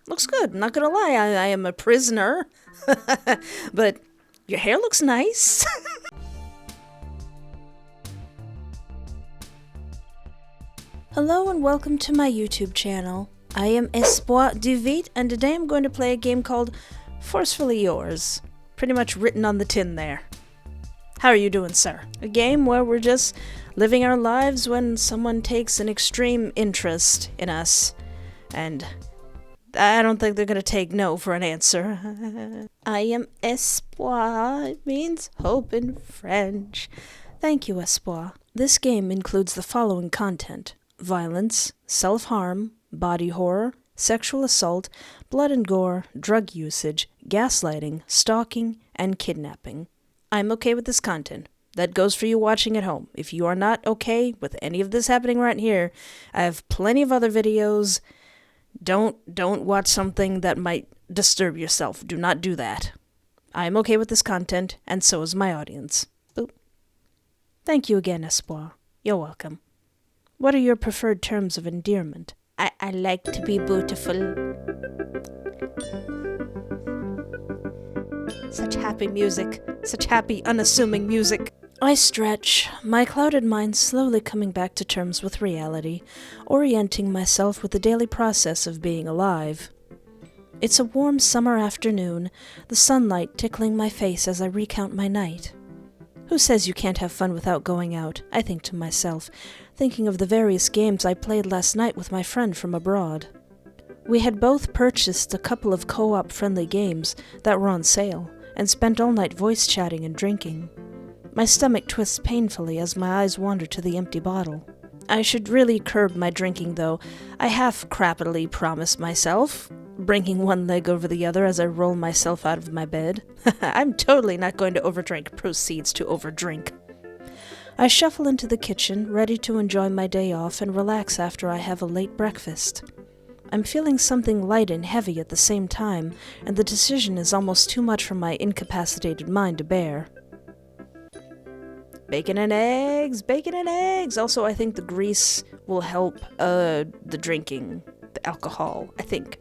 Looks good, not gonna lie, I am a prisoner. But your hair looks nice. Hello and welcome to my YouTube channel. I am Espoir du Vite, and today I'm going to play a game called Forcefully Yours. Pretty much written on the tin there. How are you doing, sir? A game where we're just living our lives when someone takes an extreme interest in us. And I don't think they're going to take no for an answer. I am Espoir. It means hope in French. Thank you, Espoir. This game includes the following content: violence, self-harm, body horror, sexual assault, blood and gore, drug usage, gaslighting, stalking, and kidnapping. I'm okay with this content. That goes for you watching at home. If you are not okay with any of this happening right here, I have plenty of other videos. Don't watch something that might disturb yourself. Do not do that. I am okay with this content, and so is my audience. Boop. Thank you again, Espoir. You're welcome. What are your preferred terms of endearment? I like to be beautiful. Such happy music. Such happy, unassuming music. I stretch, my clouded mind slowly coming back to terms with reality, orienting myself with the daily process of being alive. It's a warm summer afternoon, the sunlight tickling my face as I recount my night. Who says you can't have fun without going out? I think to myself, thinking of the various games I played last night with my friend from abroad. We had both purchased a couple of co-op friendly games that were on sale, and spent all night voice chatting and drinking. My stomach twists painfully as my eyes wander to the empty bottle. I should really curb my drinking, though. I half crappily promise myself, bringing one leg over the other as I roll myself out of my bed. I'm totally not going to overdrink. Proceeds to overdrink. I shuffle into the kitchen, ready to enjoy my day off and relax after I have a late breakfast. I'm feeling something light and heavy at the same time, and the decision is almost too much for my incapacitated mind to bear. Bacon and eggs, bacon and eggs. Also, I think the grease will help the drinking, the alcohol, I think.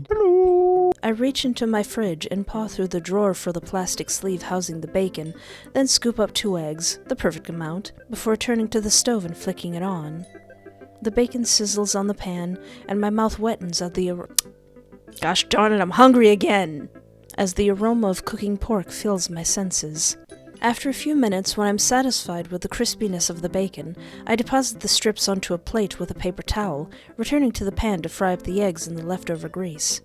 Hello. I reach into my fridge and paw through the drawer for the plastic sleeve housing the bacon, then scoop up 2 eggs, the perfect amount, before turning to the stove and flicking it on. The bacon sizzles on the pan, and my mouth wettens at the Gosh darn it, I'm hungry again! As the aroma of cooking pork fills my senses. After a few minutes, when I'm satisfied with the crispiness of the bacon, I deposit the strips onto a plate with a paper towel, returning to the pan to fry up the eggs in the leftover grease.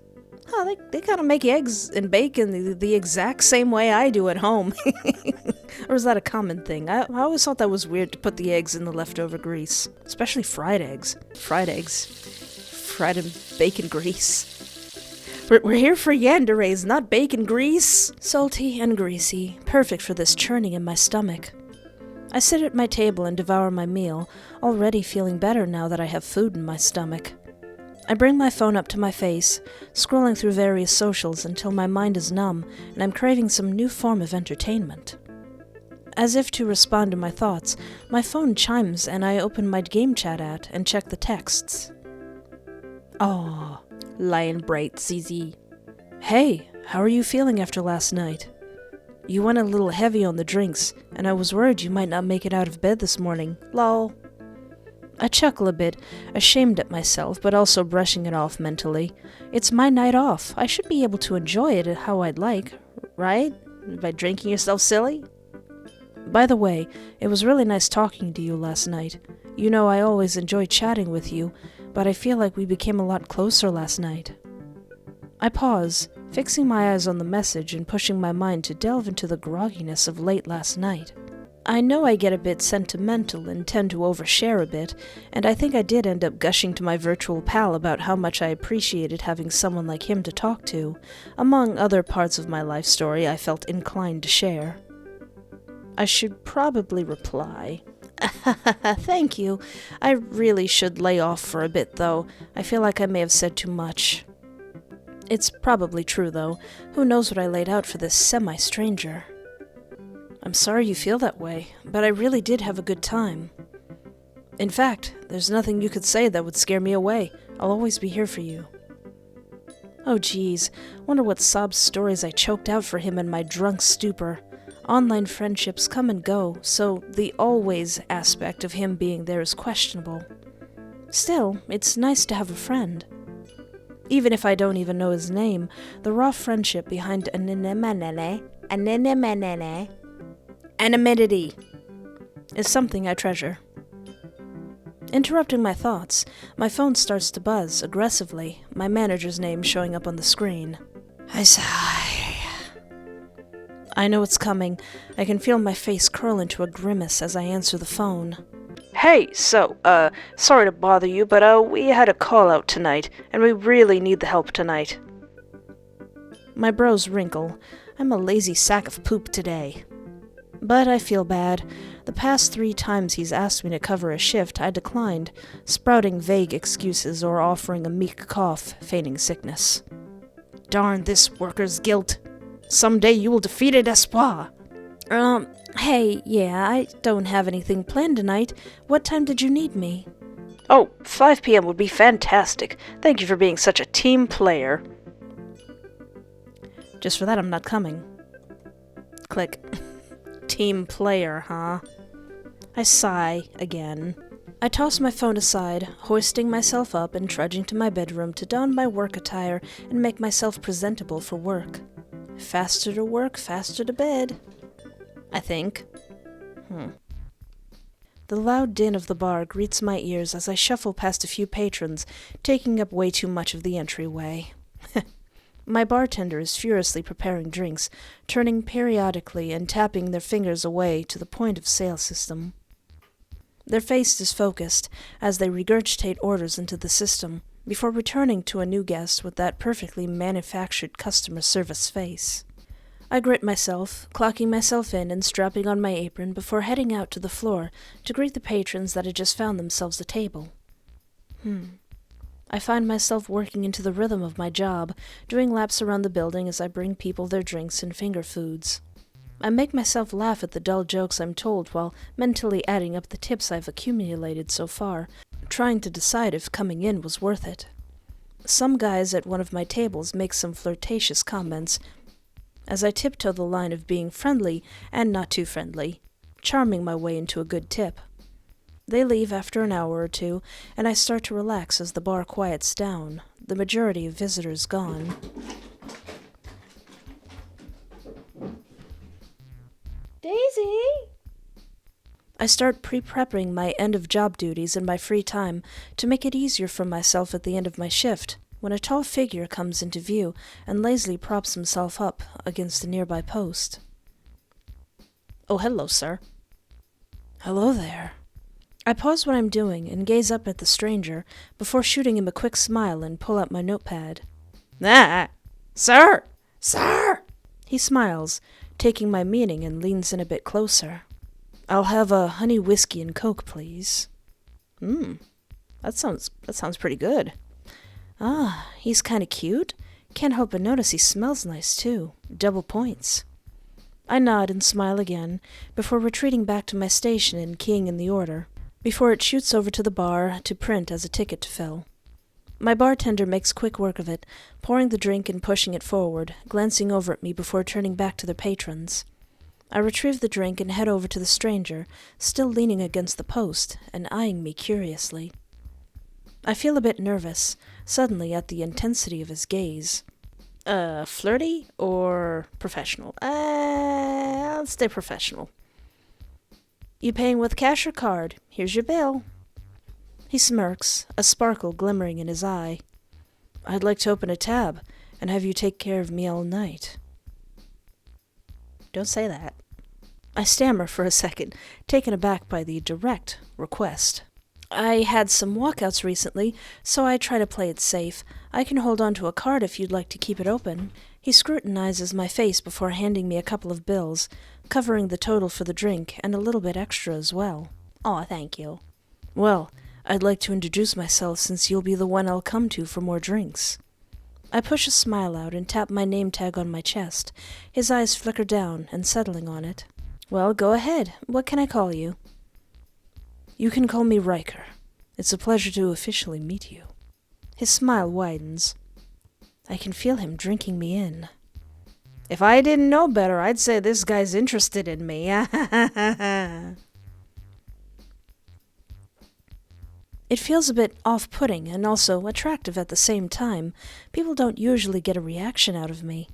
Oh, they kind of make eggs and bacon the exact same way I do at home. Or is that a common thing? I always thought that was weird to put the eggs in the leftover grease. Especially fried eggs. Fried eggs. Fried in bacon grease. We're here for yanderes, not bacon grease. Salty and greasy. Perfect for this churning in my stomach. I sit at my table and devour my meal, already feeling better now that I have food in my stomach. I bring my phone up to my face, scrolling through various socials until my mind is numb and I'm craving some new form of entertainment. As if to respond to my thoughts, my phone chimes and I open my game chat app and check the texts. Aw, Lion Bright ZZ. Hey, how are you feeling after last night? You went a little heavy on the drinks, and I was worried you might not make it out of bed this morning. Lol. I chuckle a bit, ashamed at myself, but also brushing it off mentally. It's my night off. I should be able to enjoy it how I'd like, right? By drinking yourself silly? By the way, it was really nice talking to you last night. You know I always enjoy chatting with you, but I feel like we became a lot closer last night. I pause, fixing my eyes on the message and pushing my mind to delve into the grogginess of late last night. I know I get a bit sentimental and tend to overshare a bit, and I think I did end up gushing to my virtual pal about how much I appreciated having someone like him to talk to, among other parts of my life story I felt inclined to share. I should probably reply. Thank you. I really should lay off for a bit, though. I feel like I may have said too much. It's probably true, though. Who knows what I laid out for this semi-stranger? I'm sorry you feel that way, but I really did have a good time. In fact, there's nothing you could say that would scare me away. I'll always be here for you. Oh geez, wonder what sob stories I choked out for him in my drunk stupor. Online friendships come and go, so the always aspect of him being there is questionable. Still, it's nice to have a friend. Even if I don't even know his name, the raw friendship behind anonymity is something I treasure. Interrupting my thoughts, my phone starts to buzz aggressively, my manager's name showing up on the screen. I sigh. I know it's coming. I can feel my face curl into a grimace as I answer the phone. Hey, sorry to bother you, but we had a call out tonight, and we really need the help tonight. My brows wrinkle. I'm a lazy sack of poop today. But I feel bad. The past 3 times he's asked me to cover a shift, I declined, sprouting vague excuses or offering a meek cough, feigning sickness. Darn this worker's guilt. Someday you will defeat it, espoir. Hey, yeah, I don't have anything planned tonight. What time did you need me? Oh, 5 p.m. would be fantastic. Thank you for being such a team player. Just for that, I'm not coming. Click. Team player, huh? I sigh again. I toss my phone aside, hoisting myself up and trudging to my bedroom to don my work attire and make myself presentable for work. Faster to work, faster to bed. I think. The loud din of the bar greets my ears as I shuffle past a few patrons, taking up way too much of the entryway. My bartender is furiously preparing drinks, turning periodically and tapping their fingers away to the point-of-sale system. Their face is focused as they regurgitate orders into the system, before returning to a new guest with that perfectly manufactured customer service face. I grit myself, clocking myself in and strapping on my apron before heading out to the floor to greet the patrons that had just found themselves a table. I find myself working into the rhythm of my job, doing laps around the building as I bring people their drinks and finger foods. I make myself laugh at the dull jokes I'm told while mentally adding up the tips I've accumulated so far, trying to decide if coming in was worth it. Some guys at one of my tables make some flirtatious comments as I tiptoe the line of being friendly and not too friendly, charming my way into a good tip. They leave after an hour or two, and I start to relax as the bar quiets down, the majority of visitors gone. Daisy! I start pre-prepping my end-of-job duties in my free time to make it easier for myself at the end of my shift, when a tall figure comes into view and lazily props himself up against a nearby post. Oh, hello, sir. Hello there. I pause what I'm doing and gaze up at the stranger before shooting him a quick smile and pull out my notepad. Ah! Sir! Sir! He smiles, taking my meaning, and leans in a bit closer. I'll have a honey whiskey and coke, please. That sounds pretty good. Ah, he's kinda cute. Can't help but notice he smells nice, too. Double points. I nod and smile again, before retreating back to my station and keying in the order, before it shoots over to the bar to print as a ticket to fill. My bartender makes quick work of it, pouring the drink and pushing it forward, glancing over at me before turning back to their patrons. I retrieve the drink and head over to the stranger, still leaning against the post and eyeing me curiously. I feel a bit nervous, suddenly at the intensity of his gaze. Flirty or professional? I'll stay professional. You paying with cash or card? Here's your bill. He smirks, a sparkle glimmering in his eye. I'd like to open a tab and have you take care of me all night. Don't say that. I stammer for a second, taken aback by the direct request. I had some walkouts recently, so I try to play it safe. I can hold on to a card if you'd like to keep it open. He scrutinizes my face before handing me a couple of bills, covering the total for the drink and a little bit extra as well. Aw, thank you. Well, I'd like to introduce myself since you'll be the one I'll come to for more drinks. I push a smile out and tap my name tag on my chest, his eyes flicker down and settling on it. Well, go ahead. What can I call you? You can call me Riker. It's a pleasure to officially meet you. His smile widens. I can feel him drinking me in. If I didn't know better, I'd say this guy's interested in me. It feels a bit off-putting and also attractive at the same time. People don't usually get a reaction out of me.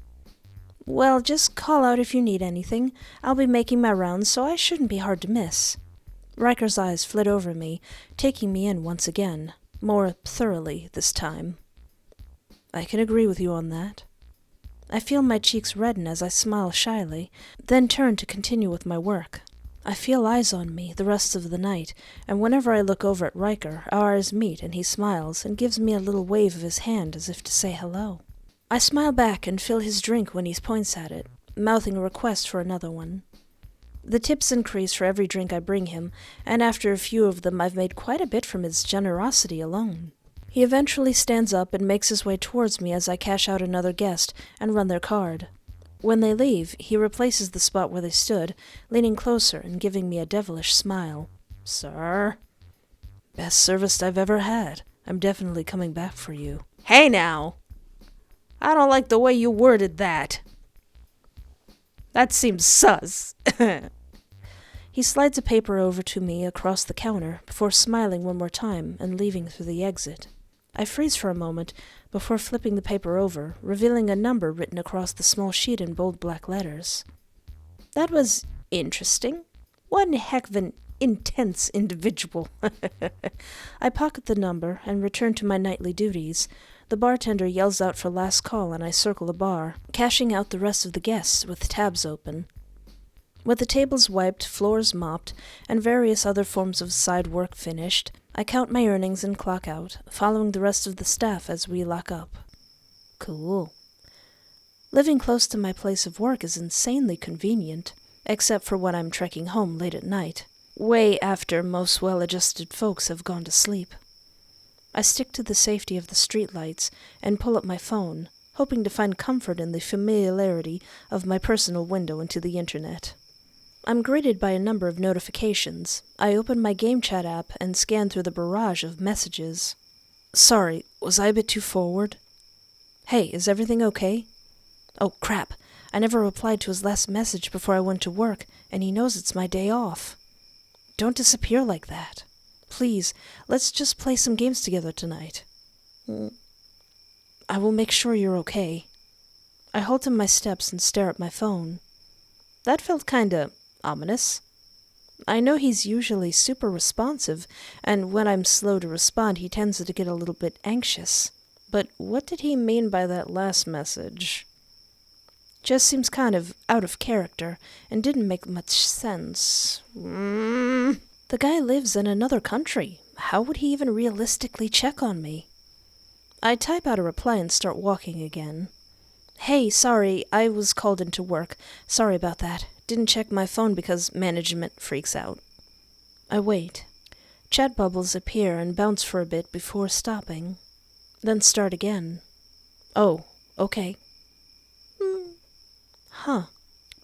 Well, just call out if you need anything. I'll be making my rounds, so I shouldn't be hard to miss. Riker's eyes flit over me, taking me in once again, more thoroughly this time. I can agree with you on that. I feel my cheeks redden as I smile shyly, then turn to continue with my work. I feel eyes on me the rest of the night, and whenever I look over at Riker, our eyes meet and he smiles and gives me a little wave of his hand as if to say hello. I smile back and fill his drink when he points at it, mouthing a request for another one. The tips increase for every drink I bring him, and after a few of them I've made quite a bit from his generosity alone. He eventually stands up and makes his way towards me as I cash out another guest and run their card. When they leave, he replaces the spot where they stood, leaning closer and giving me a devilish smile. Sir? Best service I've ever had. I'm definitely coming back for you. Hey now! I don't like the way you worded that. That seems sus. He slides a paper over to me across the counter before smiling one more time and leaving through the exit. I freeze for a moment before flipping the paper over, revealing a number written across the small sheet in bold black letters. That was interesting. One heck of an intense individual. I pocket the number and return to my nightly duties. The bartender yells out for last call and I circle the bar, cashing out the rest of the guests with tabs open. With the tables wiped, floors mopped, and various other forms of side work finished, I count my earnings and clock out, following the rest of the staff as we lock up. Cool. Living close to my place of work is insanely convenient, except for when I'm trekking home late at night, way after most well-adjusted folks have gone to sleep. I stick to the safety of the streetlights and pull up my phone, hoping to find comfort in the familiarity of my personal window into the internet. I'm greeted by a number of notifications. I open my game chat app and scan through the barrage of messages. Sorry, was I a bit too forward? Hey, is everything okay? Oh, crap. I never replied to his last message before I went to work, and he knows it's my day off. Don't disappear like that. Please, let's just play some games together tonight. I will make sure you're okay. I halt in my steps and stare at my phone. That felt kinda ominous. I know he's usually super responsive, and when I'm slow to respond, he tends to get a little bit anxious. But what did he mean by that last message? Just seems kind of out of character, and didn't make much sense. The guy lives in another country. How would he even realistically check on me? I type out a reply and start walking again. Hey, sorry, I was called into work. Sorry about that. Didn't check my phone because management freaks out. I wait. Chat bubbles appear and bounce for a bit before stopping. Then start again. Oh, okay. Huh.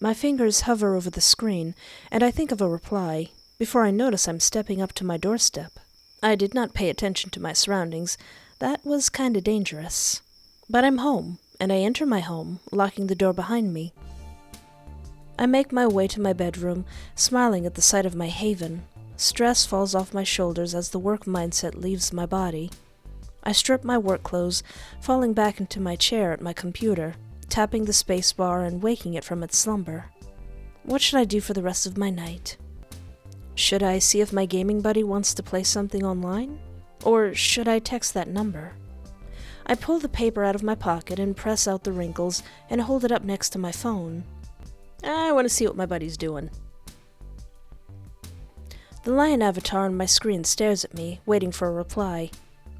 My fingers hover over the screen, and I think of a reply, before I notice I'm stepping up to my doorstep. I did not pay attention to my surroundings. That was kinda dangerous. But I'm home, and I enter my home, locking the door behind me. I make my way to my bedroom, smiling at the sight of my haven. Stress falls off my shoulders as the work mindset leaves my body. I strip my work clothes, falling back into my chair at my computer, tapping the space bar and waking it from its slumber. What should I do for the rest of my night? Should I see if my gaming buddy wants to play something online? Or should I text that number? I pull the paper out of my pocket and press out the wrinkles and hold it up next to my phone. I want to see what my buddy's doing. The lion avatar on my screen stares at me, waiting for a reply.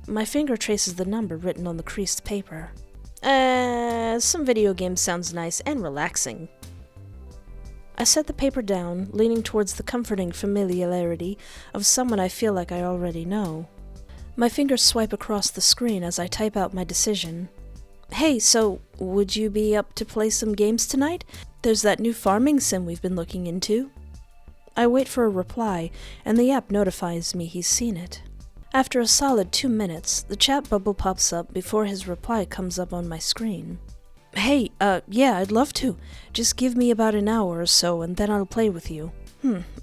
My finger traces the number written on the creased paper. Some video game sounds nice and relaxing. I set the paper down, leaning towards the comforting familiarity of someone I feel like I already know. My fingers swipe across the screen as I type out my decision. Hey, so, would you be up to play some games tonight? There's that new farming sim we've been looking into. I wait for a reply, and the app notifies me he's seen it. After a solid 2 minutes, the chat bubble pops up before his reply comes up on my screen. Hey, yeah, I'd love to. Just give me about an hour or so and then I'll play with you.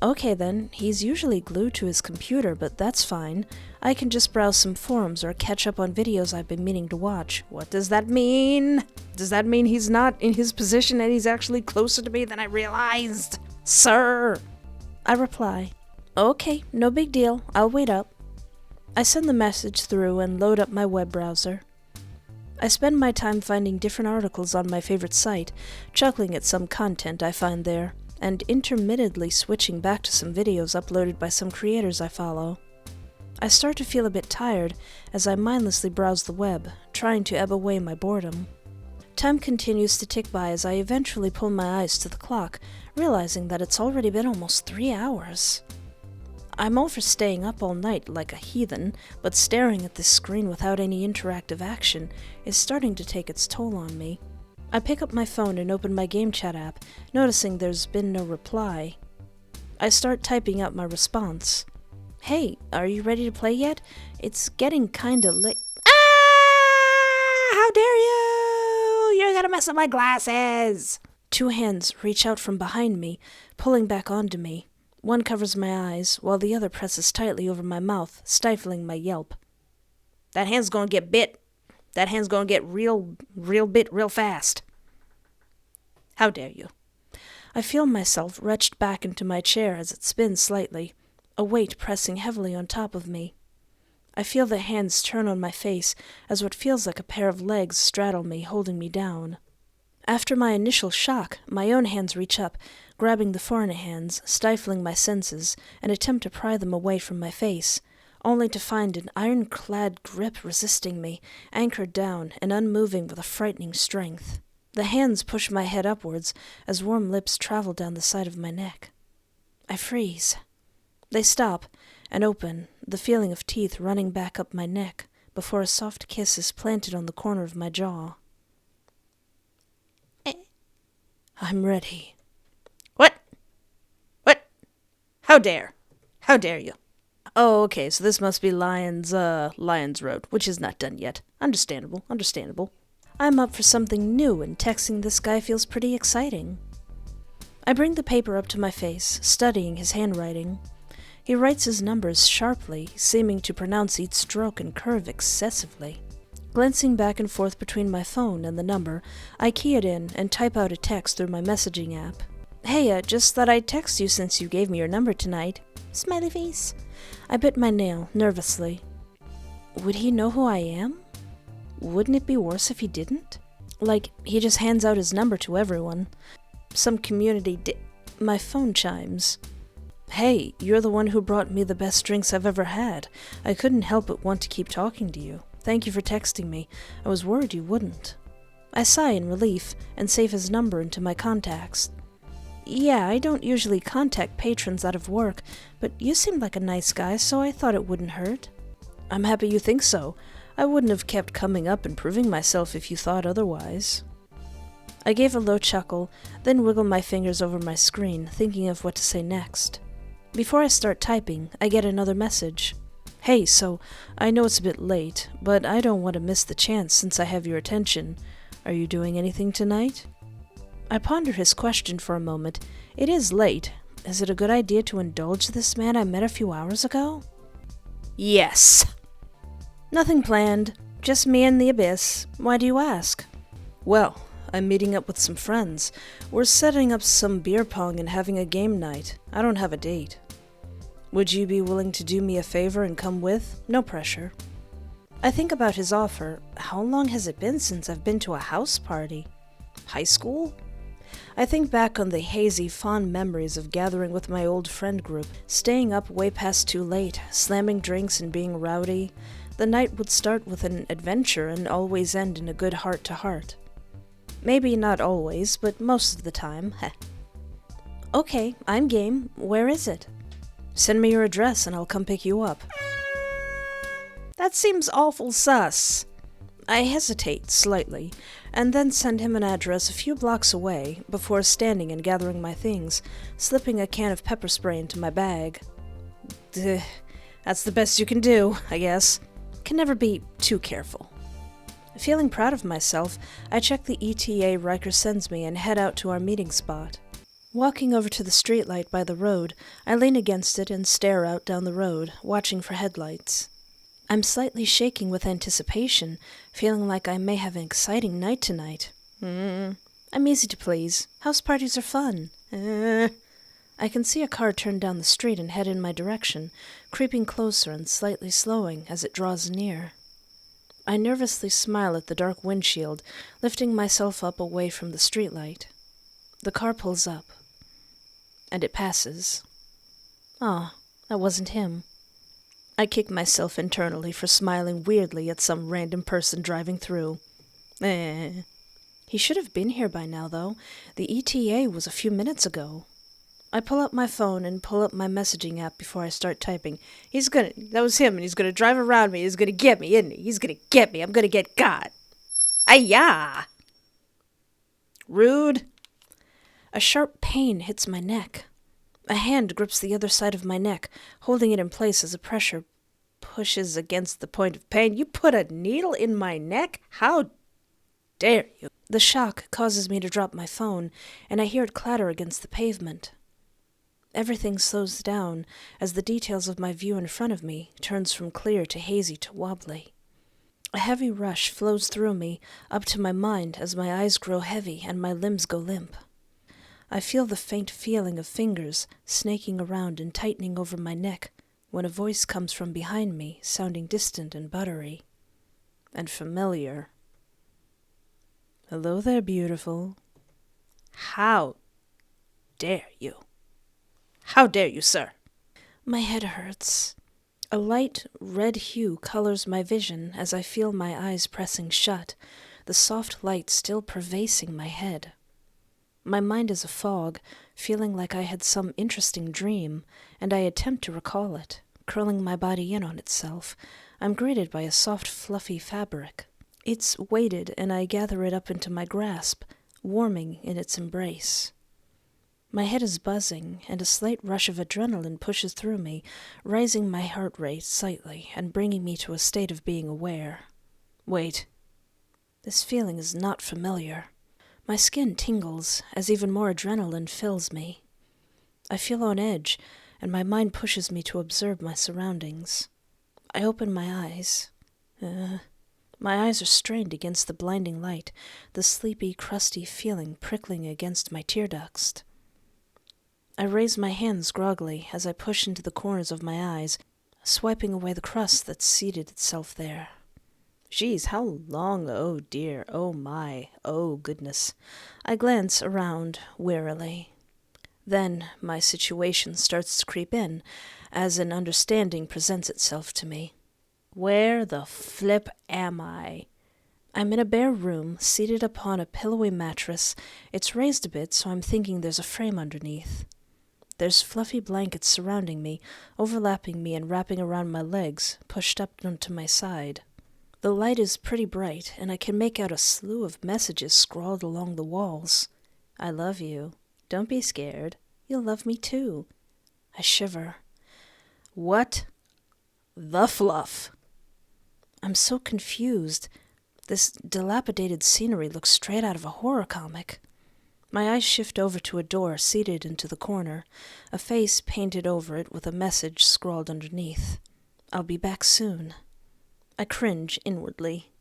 Okay then. He's usually glued to his computer, but that's fine. I can just browse some forums or catch up on videos I've been meaning to watch. What does that mean? Does that mean he's not in his position and he's actually closer to me than I realized? Sir! I reply, okay, no big deal. I'll wait up. I send the message through and load up my web browser. I spend my time finding different articles on my favorite site, chuckling at some content I find there, and intermittently switching back to some videos uploaded by some creators I follow. I start to feel a bit tired as I mindlessly browse the web, trying to ebb away my boredom. Time continues to tick by as I eventually pull my eyes to the clock, realizing that it's already been almost 3 hours. I'm all for staying up all night like a heathen, but staring at this screen without any interactive action is starting to take its toll on me. I pick up my phone and open my game chat app, noticing there's been no reply. I start typing out my response. Hey, are you ready to play yet? It's getting kinda late. Ah! How dare you! You're gonna mess up my glasses! 2 hands reach out from behind me, pulling back onto me. One covers my eyes, while the other presses tightly over my mouth, stifling my yelp. That hand's gonna get bit. That hand's gonna get real bit real fast. How dare you? I feel myself wrenched back into my chair as it spins slightly, a weight pressing heavily on top of me. I feel the hands turn on my face as what feels like a pair of legs straddle me, holding me down. After my initial shock, my own hands reach up, grabbing the foreign hands, stifling my senses, and attempt to pry them away from my face, only to find an ironclad grip resisting me, anchored down and unmoving with a frightening strength. The hands push my head upwards as warm lips travel down the side of my neck. I freeze. They stop and open, the feeling of teeth running back up my neck before a soft kiss is planted on the corner of my jaw. I'm ready. What? How dare? How dare you? Oh, okay, so this must be Lion's Road, which is not done yet. Understandable. I'm up for something new, and texting this guy feels pretty exciting. I bring the paper up to my face, studying his handwriting. He writes his numbers sharply, seeming to pronounce each stroke and curve excessively. Glancing back and forth between my phone and the number, I key it in and type out a text through my messaging app. Hey, just thought I'd text you since you gave me your number tonight. Smiley face. I bit my nail, nervously. Would he know who I am? Wouldn't it be worse if he didn't? Like, he just hands out his number to everyone. Some community My phone chimes. Hey, you're the one who brought me the best drinks I've ever had. I couldn't help but want to keep talking to you. Thank you for texting me. I was worried you wouldn't. I sigh in relief and save his number into my contacts. Yeah, I don't usually contact patrons out of work, but you seemed like a nice guy, so I thought it wouldn't hurt. I'm happy you think so. I wouldn't have kept coming up and proving myself if you thought otherwise. I gave a low chuckle, then wiggled my fingers over my screen, thinking of what to say next. Before I start typing, I get another message. Hey, so, I know it's a bit late, but I don't want to miss the chance since I have your attention. Are you doing anything tonight? I ponder his question for a moment. It is late. Is it a good idea to indulge this man I met a few hours ago? Yes. Nothing planned. Just me and the abyss. Why do you ask? Well, I'm meeting up with some friends. We're setting up some beer pong and having a game night. I don't have a date. Would you be willing to do me a favor and come with? No pressure. I think about his offer. How long has it been since I've been to a house party? High school? I think back on the hazy, fond memories of gathering with my old friend group, staying up way past too late, slamming drinks and being rowdy. The night would start with an adventure and always end in a good heart-to-heart. Maybe not always, but most of the time. Okay, I'm game. Where is it? Send me your address and I'll come pick you up. That seems awful sus. I hesitate slightly, and then send him an address a few blocks away before standing and gathering my things, slipping a can of pepper spray into my bag. That's the best you can do, I guess. Can never be too careful. Feeling proud of myself, I check the ETA Riker sends me and head out to our meeting spot. Walking over to the streetlight by the road, I lean against it and stare out down the road, watching for headlights. I'm slightly shaking with anticipation, feeling like I may have an exciting night tonight. I'm easy to please. House parties are fun. I can see a car turn down the street and head in my direction, creeping closer and slightly slowing as it draws near. I nervously smile at the dark windshield, lifting myself up away from the streetlight. The car pulls up, and it passes. That wasn't him. I kick myself internally for smiling weirdly at some random person driving through. He should have been here by now, though. The ETA was a few minutes ago. I pull up my phone and pull up my messaging app before I start typing. That was him, and he's gonna drive around me. He's gonna get me, isn't he? He's gonna get me. I'm gonna get got. Ay-ya! Rude. A sharp pain hits my neck. A hand grips the other side of my neck, holding it in place as a pressure pushes against the point of pain. You put a needle in my neck? How dare you? The shock causes me to drop my phone, and I hear it clatter against the pavement. Everything slows down as the details of my view in front of me turns from clear to hazy to wobbly. A heavy rush flows through me, up to my mind as my eyes grow heavy and my limbs go limp. I feel the faint feeling of fingers snaking around and tightening over my neck when a voice comes from behind me, sounding distant and buttery. And familiar. Hello there, beautiful. How dare you? How dare you, sir? My head hurts. A light red hue colors my vision as I feel my eyes pressing shut, the soft light still pervading my head. My mind is a fog, feeling like I had some interesting dream, and I attempt to recall it, curling my body in on itself. I'm greeted by a soft, fluffy fabric. It's weighted, and I gather it up into my grasp, warming in its embrace. My head is buzzing, and a slight rush of adrenaline pushes through me, raising my heart rate slightly and bringing me to a state of being aware. Wait. This feeling is not familiar. My skin tingles as even more adrenaline fills me. I feel on edge, and my mind pushes me to observe my surroundings. I open my eyes. My eyes are strained against the blinding light, the sleepy, crusty feeling prickling against my tear ducts. I raise my hands groggily as I push into the corners of my eyes, swiping away the crust that's seated itself there. Geez, how long? Oh dear, oh my, oh goodness. I glance around wearily. Then my situation starts to creep in, as an understanding presents itself to me. Where the flip am I? I'm in a bare room, seated upon a pillowy mattress. It's raised a bit, so I'm thinking there's a frame underneath. There's fluffy blankets surrounding me, overlapping me and wrapping around my legs, pushed up onto my side. The light is pretty bright, and I can make out a slew of messages scrawled along the walls. I love you. Don't be scared. You'll love me too. I shiver. What the fluff? I'm so confused. This dilapidated scenery looks straight out of a horror comic. My eyes shift over to a door seated into the corner, a face painted over it with a message scrawled underneath. I'll be back soon. I cringe inwardly.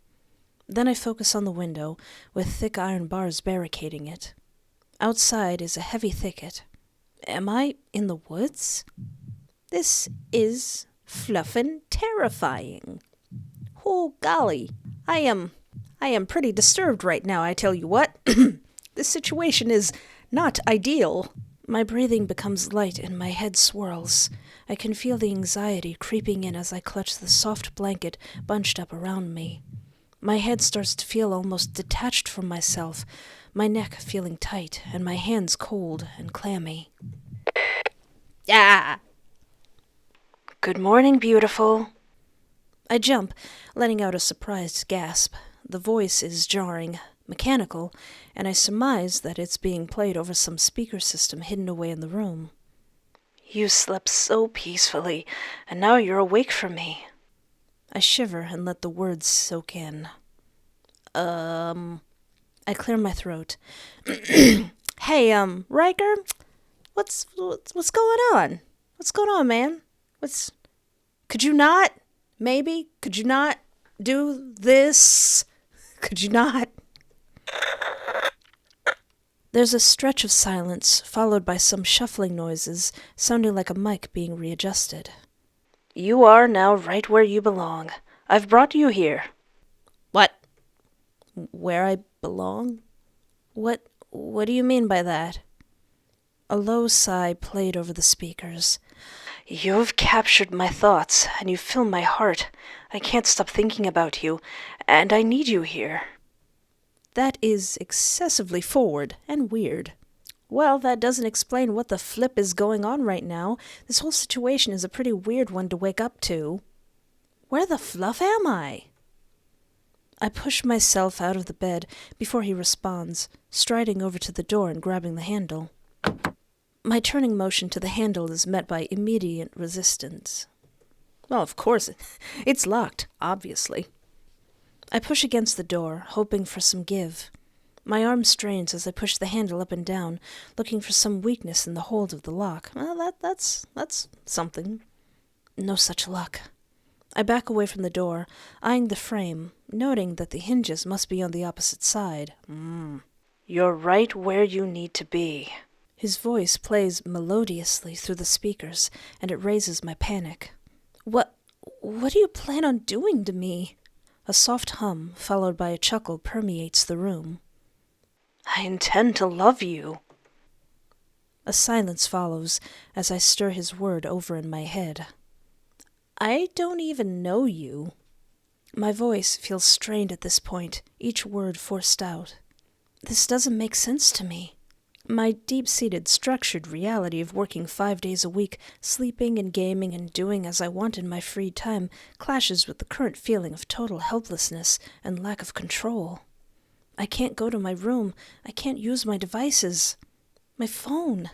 Then I focus on the window, with thick iron bars barricading it. Outside is a heavy thicket. Am I in the woods? This is fluffin' terrifying. Oh, golly, I am pretty disturbed right now, I tell you what. This situation is not ideal. My breathing becomes light and my head swirls. I can feel the anxiety creeping in as I clutch the soft blanket bunched up around me. My head starts to feel almost detached from myself, my neck feeling tight and my hands cold and clammy. Ah! Good morning, beautiful. I jump, letting out a surprised gasp. The voice is jarring, mechanical, and I surmise that it's being played over some speaker system hidden away in the room. You slept so peacefully, and now you're awake for me. I shiver and let the words soak in. I clear my throat. Hey, Riker? What's going on? What's going on, man? Could you not? Maybe? Could you not do this? Could you not? There's a stretch of silence, followed by some shuffling noises, sounding like a mic being readjusted. You are now right where you belong. I've brought you here. What? Where I belong? What do you mean by that? A low sigh played over the speakers. You've captured my thoughts, and you fill my heart. I can't stop thinking about you, and I need you here. That is excessively forward and weird. Well, that doesn't explain what the flip is going on right now. This whole situation is a pretty weird one to wake up to. Where the fluff am I? I push myself out of the bed before he responds, striding over to the door and grabbing the handle. My turning motion to the handle is met by immediate resistance. Well, of course, it's locked, obviously. I push against the door, hoping for some give. My arm strains as I push the handle up and down, looking for some weakness in the hold of the lock. Well, that's something. No such luck. I back away from the door, eyeing the frame, noting that the hinges must be on the opposite side. You're right where you need to be. His voice plays melodiously through the speakers, and it raises my panic. What do you plan on doing to me? A soft hum, followed by a chuckle, permeates the room. I intend to love you. A silence follows as I stir his word over in my head. I don't even know you. My voice feels strained at this point, each word forced out. This doesn't make sense to me. My deep-seated, structured reality of working 5 days a week, sleeping and gaming and doing as I want in my free time, clashes with the current feeling of total helplessness and lack of control. I can't go to my room. I can't use my devices. My phone.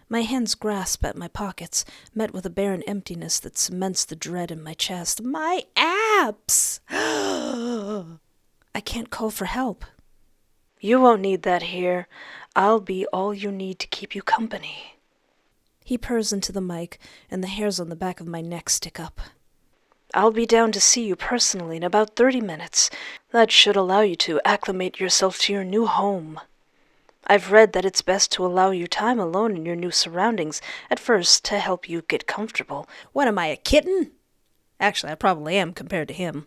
My hands grasp at my pockets, met with a barren emptiness that cements the dread in my chest. My apps! I can't call for help. You won't need that here. I'll be all you need to keep you company. He purrs into the mic, and the hairs on the back of my neck stick up. I'll be down to see you personally in about 30 minutes. That should allow you to acclimate yourself to your new home. I've read that it's best to allow you time alone in your new surroundings at first to help you get comfortable. What am I, a kitten? Actually, I probably am compared to him.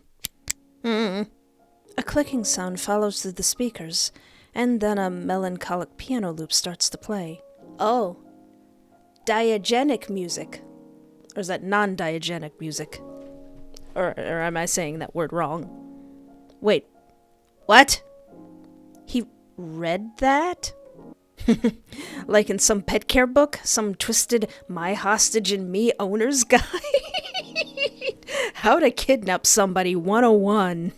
A clicking sound follows through the speakers, and then a melancholic piano loop starts to play. Oh, diegenic music. Or is that non-diegenic music? Or am I saying that word wrong? Wait, what? He read that? Like in some pet care book? Some twisted My Hostage and Me owner's guide? How to Kidnap Somebody 101.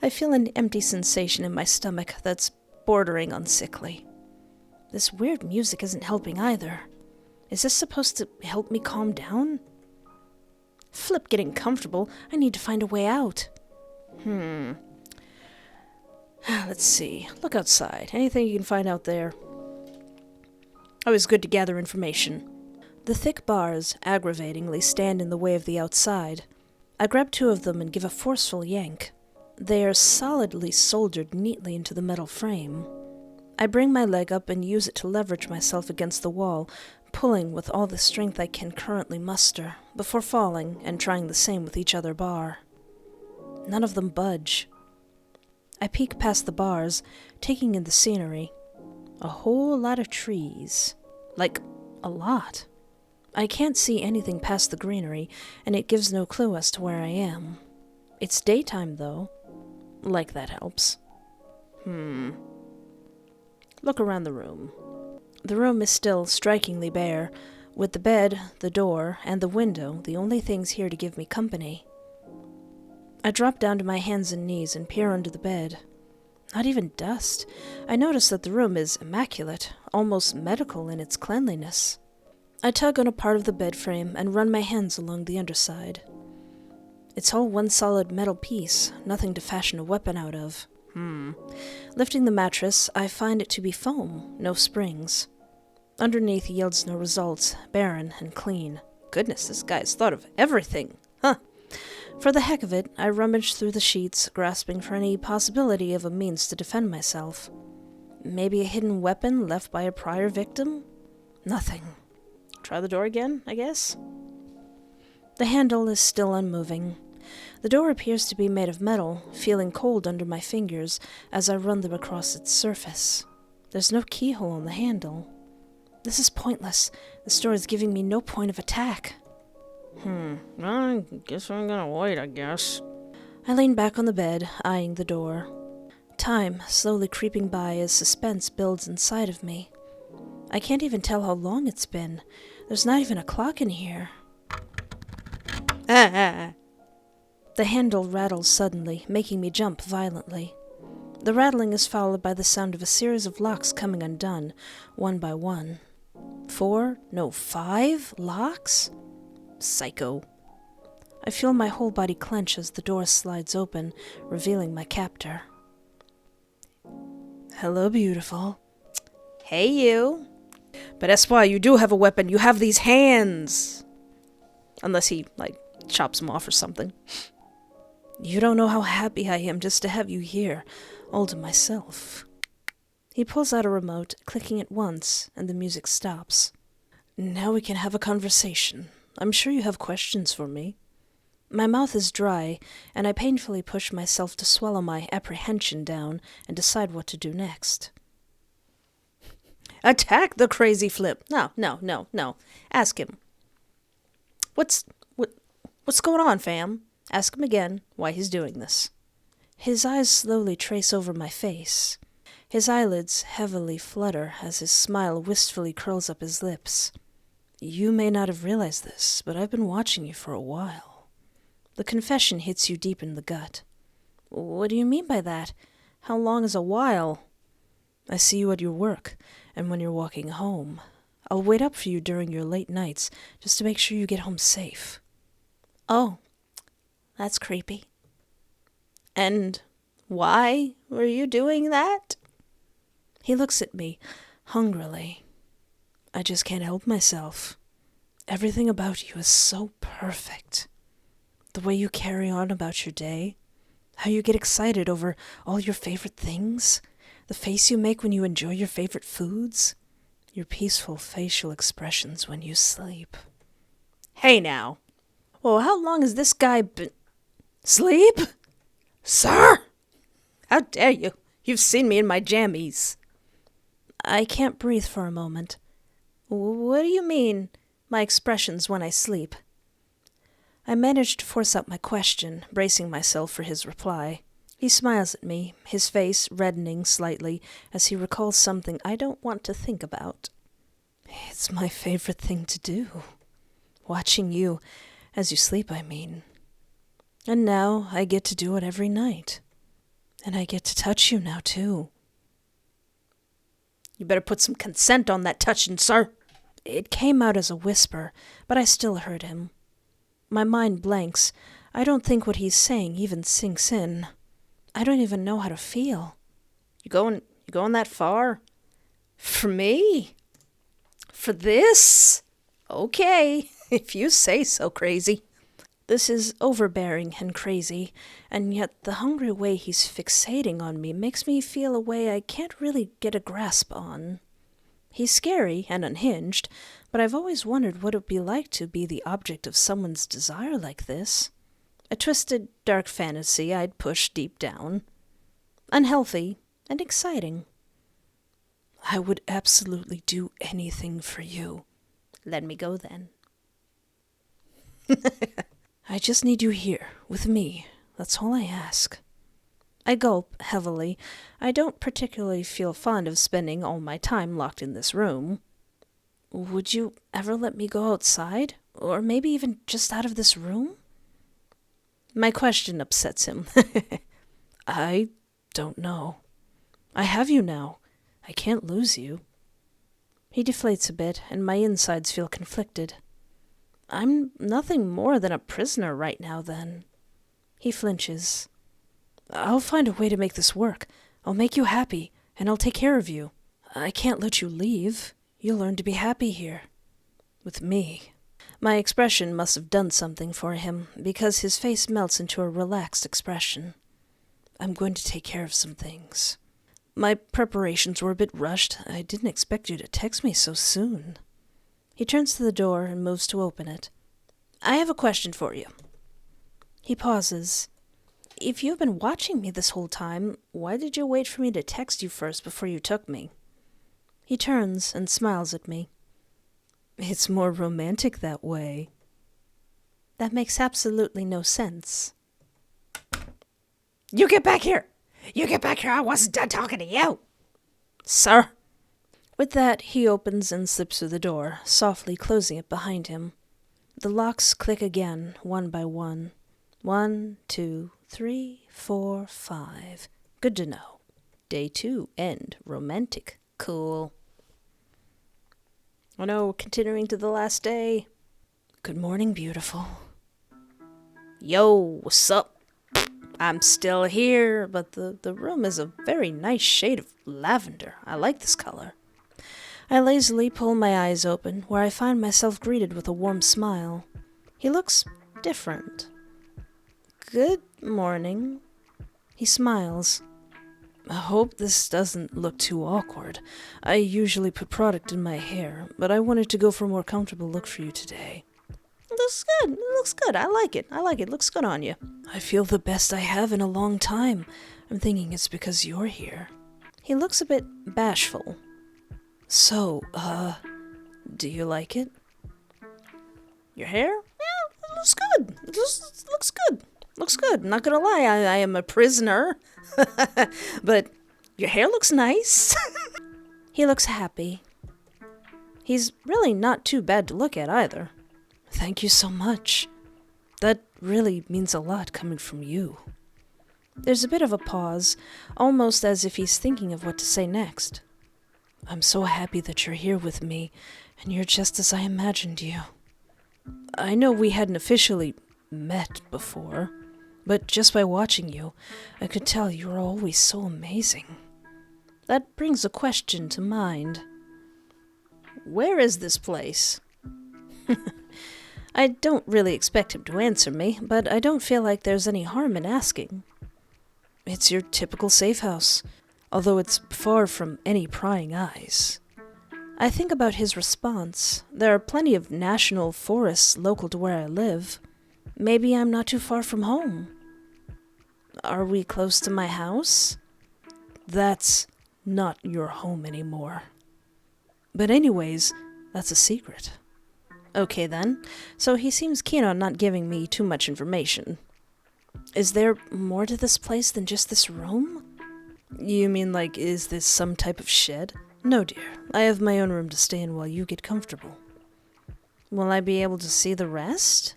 I feel an empty sensation in my stomach that's bordering on sickly. This weird music isn't helping either. Is this supposed to help me calm down? Flip getting comfortable. I need to find a way out. Let's see. Look outside. Anything you can find out there? Always good to gather information. The thick bars, aggravatingly, stand in the way of the outside. I grab 2 of them and give a forceful yank. They are solidly soldered neatly into the metal frame. I bring my leg up and use it to leverage myself against the wall, pulling with all the strength I can currently muster, before falling and trying the same with each other bar. None of them budge. I peek past the bars, taking in the scenery. A whole lot of trees. Like, a lot. I can't see anything past the greenery, and it gives no clue as to where I am. It's daytime, though. Like that helps. Look around the room. The room is still strikingly bare, with the bed, the door, and the window the only things here to give me company. I drop down to my hands and knees and peer under the bed. Not even dust. I notice that the room is immaculate, almost medical in its cleanliness. I tug on a part of the bed frame and run my hands along the underside. It's all one solid metal piece, nothing to fashion a weapon out of. Lifting the mattress, I find it to be foam, no springs. Underneath yields no results, barren and clean. Goodness, this guy's thought of everything. Huh. For the heck of it, I rummage through the sheets, grasping for any possibility of a means to defend myself. Maybe a hidden weapon left by a prior victim? Nothing. Try the door again, I guess? The handle is still unmoving. The door appears to be made of metal, feeling cold under my fingers as I run them across its surface. There's no keyhole on the handle. This is pointless. This door is giving me no point of attack. I guess I'm gonna wait, I guess. I lean back on the bed, eyeing the door. Time slowly creeping by as suspense builds inside of me. I can't even tell how long it's been. There's not even a clock in here. The handle rattles suddenly, making me jump violently. The rattling is followed by the sound of a series of locks coming undone, one by one. 5 locks? Psycho. I feel my whole body clench as the door slides open, revealing my captor. Hello, beautiful. Hey, you. But that's why you do have a weapon. You have these hands. Unless he, chops them off or something. You don't know how happy I am just to have you here, all to myself. He pulls out a remote, clicking it once, and the music stops. Now we can have a conversation. I'm sure you have questions for me. My mouth is dry, and I painfully push myself to swallow my apprehension down and decide what to do next. Attack the crazy flip. No. Ask him. What's going on, fam? Ask him again why he's doing this. His eyes slowly trace over my face. His eyelids heavily flutter as his smile wistfully curls up his lips. You may not have realized this, but I've been watching you for a while. The confession hits you deep in the gut. What do you mean by that? How long is a while? I see you at your work, and when you're walking home. I'll wait up for you during your late nights, just to make sure you get home safe. Oh, that's creepy. And why were you doing that? He looks at me, hungrily. I just can't help myself. Everything about you is so perfect. The way you carry on about your day, how you get excited over all your favorite things, the face you make when you enjoy your favorite foods, your peaceful facial expressions when you sleep. Hey now. Well, how long has this guy been... Sleep? Sir? How dare you? You've seen me in my jammies. I can't breathe for a moment. What do you mean, my expressions when I sleep? I managed to force out my question, bracing myself for his reply. He smiles at me, his face reddening slightly as he recalls something I don't want to think about. It's my favorite thing to do. Watching you, as you sleep, I mean. And now I get to do it every night. And I get to touch you now, too. You better put some consent on that touching, sir. It came out as a whisper, but I still heard him. My mind blanks. I don't think what he's saying even sinks in. I don't even know how to feel. You going that far? For me? For this? Okay, if you say so, crazy. This is overbearing and crazy, and yet the hungry way he's fixating on me makes me feel a way I can't really get a grasp on. He's scary and unhinged, but I've always wondered what it would be like to be the object of someone's desire like this. A twisted, dark fantasy I'd push deep down. Unhealthy and exciting. I would absolutely do anything for you. Let me go then. I just need you here, with me. That's all I ask. I gulp heavily. I don't particularly feel fond of spending all my time locked in this room. Would you ever let me go outside? Or maybe even just out of this room? My question upsets him. I don't know. I have you now. I can't lose you. He deflates a bit, and my insides feel conflicted. I'm nothing more than a prisoner right now, then. He flinches. I'll find a way to make this work. I'll make you happy, and I'll take care of you. I can't let you leave. You'll learn to be happy here. With me. My expression must have done something for him, because his face melts into a relaxed expression. I'm going to take care of some things. My preparations were a bit rushed. I didn't expect you to text me so soon. He turns to the door and moves to open it. I have a question for you. He pauses. If you've been watching me this whole time, why did you wait for me to text you first before you took me? He turns and smiles at me. It's more romantic that way. That makes absolutely no sense. You get back here! You get back here! I wasn't done talking to you! Sir! With that, he opens and slips through the door, softly closing it behind him. The locks click again, one by one. 1, 2, 3, 4, 5. Good to know. Day 2, end. Romantic. Cool. Oh no, continuing to the last day. Good morning, beautiful. Yo, what's up? I'm still here, but the room is a very nice shade of lavender. I like this color. I lazily pull my eyes open, where I find myself greeted with a warm smile. He looks different. Good morning. He smiles. I hope this doesn't look too awkward. I usually put product in my hair, but I wanted to go for a more comfortable look for you today. It looks good. It looks good. I like it. It looks good on you. I feel the best I have in a long time. I'm thinking it's because you're here. He looks a bit bashful. So, do you like it? Your hair? Yeah, it looks good. It looks good. Looks good. I'm not gonna lie, I am a prisoner. But your hair looks nice. He looks happy. He's really not too bad to look at either. Thank you so much. That really means a lot coming from you. There's a bit of a pause, almost as if he's thinking of what to say next. I'm so happy that you're here with me, and you're just as I imagined you. I know we hadn't officially met before, but just by watching you, I could tell you were always so amazing. That brings a question to mind. Where is this place? I don't really expect him to answer me, but I don't feel like there's any harm in asking. It's your typical safe house, although it's far from any prying eyes. I think about his response. There are plenty of national forests local to where I live. Maybe I'm not too far from home. Are we close to my house? That's not your home anymore. But anyways, that's a secret. Okay then, so he seems keen on not giving me too much information. Is there more to this place than just this room? You mean like, is this some type of shed? No, dear. I have my own room to stay in while you get comfortable. Will I be able to see the rest?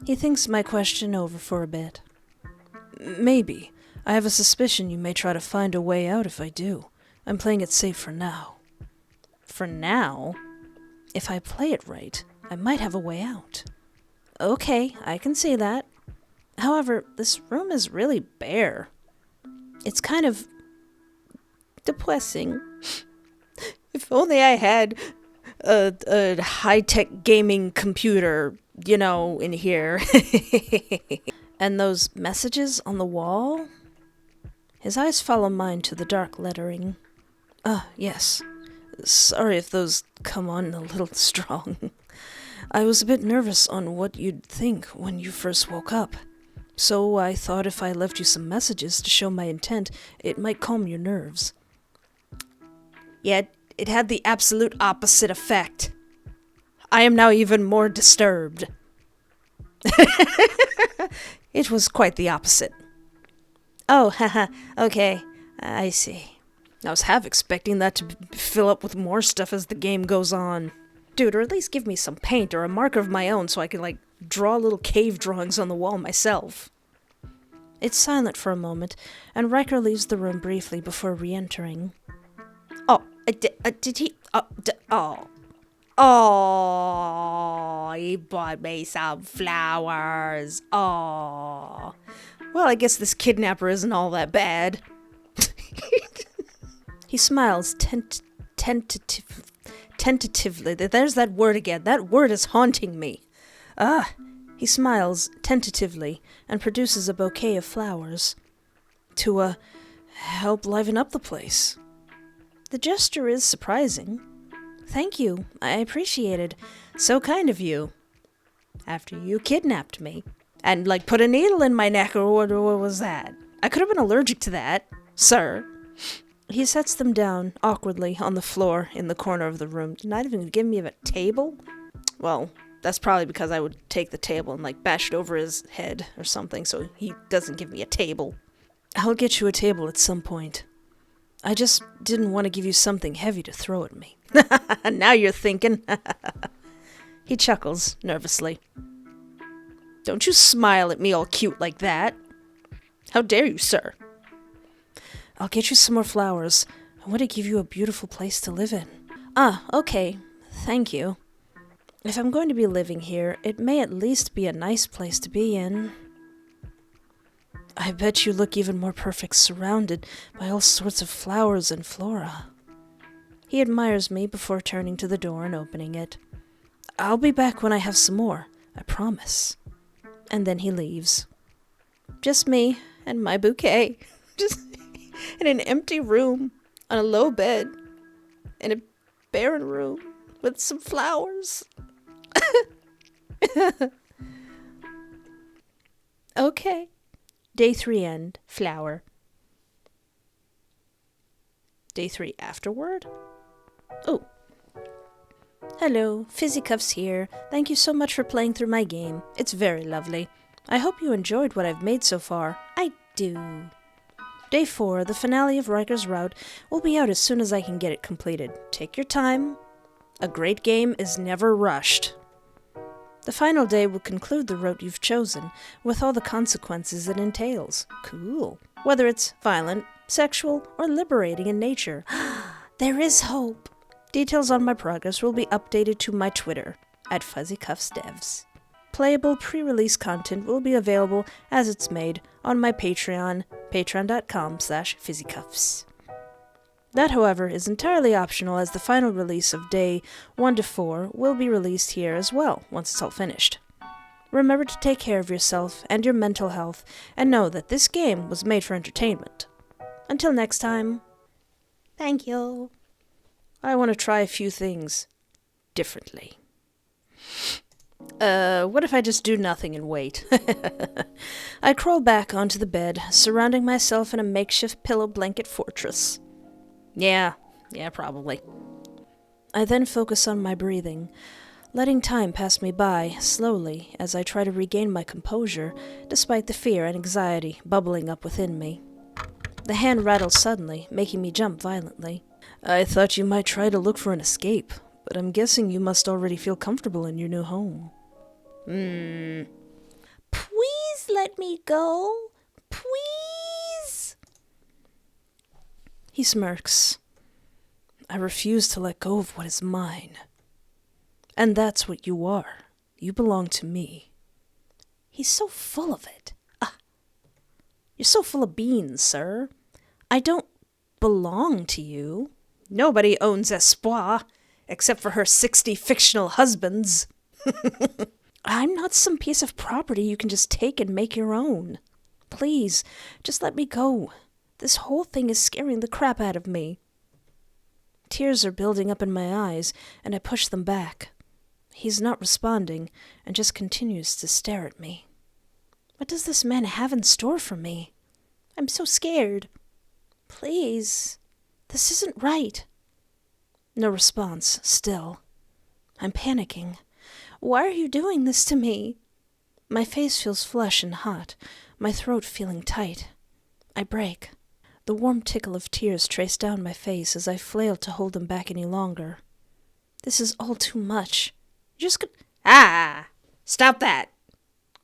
He thinks my question over for a bit. Maybe. I have a suspicion you may try to find a way out if I do. I'm playing it safe for now. For now? If I play it right, I might have a way out. Okay, I can see that. However, this room is really bare. It's kind of depressing. If only I had a high-tech gaming computer, in here. And those messages on the wall? His eyes follow mine to the dark lettering. Yes. Sorry if those come on a little strong. I was a bit nervous on what you'd think when you first woke up. So I thought if I left you some messages to show my intent, it might calm your nerves. Yeah, it had the absolute opposite effect. I am now even more disturbed. It was quite the opposite. Oh, haha, okay, I see. I was half expecting that to fill up with more stuff as the game goes on. Dude, or at least give me some paint or a marker of my own so I can, draw little cave drawings on the wall myself. It's silent for a moment, and Riker leaves the room briefly before re-entering. Oh, Did he? Oh. Oh, he bought me some flowers. Oh. Well, I guess this kidnapper isn't all that bad. He smiles tentatively. There's that word again. That word is haunting me. He smiles tentatively and produces a bouquet of flowers to, help liven up the place. The gesture is surprising. Thank you. I appreciate it. So kind of you. After you kidnapped me and, put a needle in my neck, or what was that? I could have been allergic to that, sir. He sets them down awkwardly on the floor in the corner of the room. Not even give me a table? Well, that's probably because I would take the table and, bash it over his head or something, so he doesn't give me a table. I'll get you a table at some point. I just didn't want to give you something heavy to throw at me. Now you're thinking. He chuckles nervously. Don't you smile at me all cute like that. How dare you, sir? I'll get you some more flowers. I want to give you a beautiful place to live in. Okay. Thank you. If I'm going to be living here, it may at least be a nice place to be in. I bet you look even more perfect surrounded by all sorts of flowers and flora. He admires me before turning to the door and opening it. I'll be back when I have some more, I promise. And then he leaves. Just me and my bouquet. Just in an empty room, on a low bed, in a barren room with some flowers. Okay. Day 3 end. Flower. Day 3 afterward? Oh. Hello, Fizzycuffs here. Thank you so much for playing through my game. It's very lovely. I hope you enjoyed what I've made so far. I do. Day 4, the finale of Riker's route, will be out as soon as I can get it completed. Take your time. A great game is never rushed. The final day will conclude the route you've chosen, with all the consequences it entails. Cool. Whether it's violent, sexual, or liberating in nature. There is hope. Details on my progress will be updated to my Twitter, @FuzzyCuffsDevs. Playable pre-release content will be available as it's made on my Patreon, patreon.com/FizzyCuffs. That, however, is entirely optional, as the final release of day 1 to 4 will be released here as well once it's all finished. Remember to take care of yourself and your mental health, and know that this game was made for entertainment. Until next time, thank you. I want to try a few things differently. What if I just do nothing and wait? I crawl back onto the bed, surrounding myself in a makeshift pillow blanket fortress. Yeah, probably. I then focus on my breathing, letting time pass me by slowly as I try to regain my composure despite the fear and anxiety bubbling up within me. The hand rattles suddenly, making me jump violently. I thought you might try to look for an escape, but I'm guessing you must already feel comfortable in your new home. Please let me go. Please. He smirks. I refuse to let go of what is mine. And that's what you are. You belong to me. He's so full of it. You're so full of beans, sir. I don't belong to you. Nobody owns Espoir, except for her 60 fictional husbands. I'm not some piece of property you can just take and make your own. Please, just let me go. This whole thing is scaring the crap out of me. Tears are building up in my eyes, and I push them back. He's not responding, and just continues to stare at me. What does this man have in store for me? I'm so scared. Please, this isn't right. No response, still. I'm panicking. Why are you doing this to me? My face feels flush and hot, my throat feeling tight. I break. The warm tickle of tears trace down my face as I flail to hold them back any longer. This is all too much. Stop that!